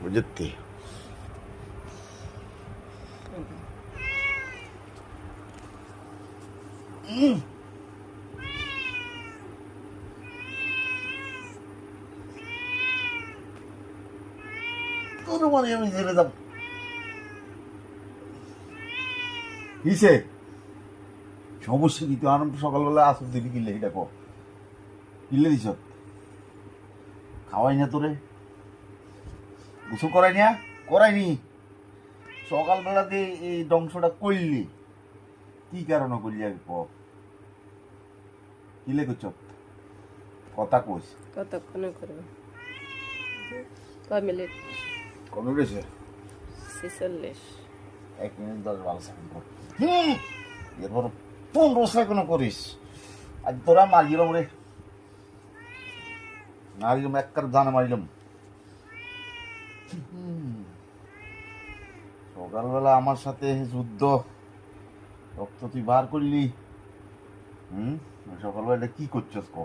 বুঝতে তোর মানে আমি জেলে যাব কিসে সমস্যা কি তুই আনন্দ সকালবেলা আসর দিবি কিনলে এটা কর কিনলে দিস খাওয়াই না তোরে গোসল করাই না করাইনি সকালবেলাতে এই ধ্বংসটা করলি কি কারণে করলি আগে ক কিলে করছ কথা কইস কতক্ষণে করবে কয় মিনিট কমে গেছে 46 1 মিনিট 10 সেকেন্ড কর এরপর 15 সেকেন্ড করিস আজ তোরা মারিলাম রে মারিলাম একবার জানা মারিলাম সকালবেলা আমার সাথে যুদ্ধ রক্ত তুই বার করলি সকালবেলা কি করছিস ক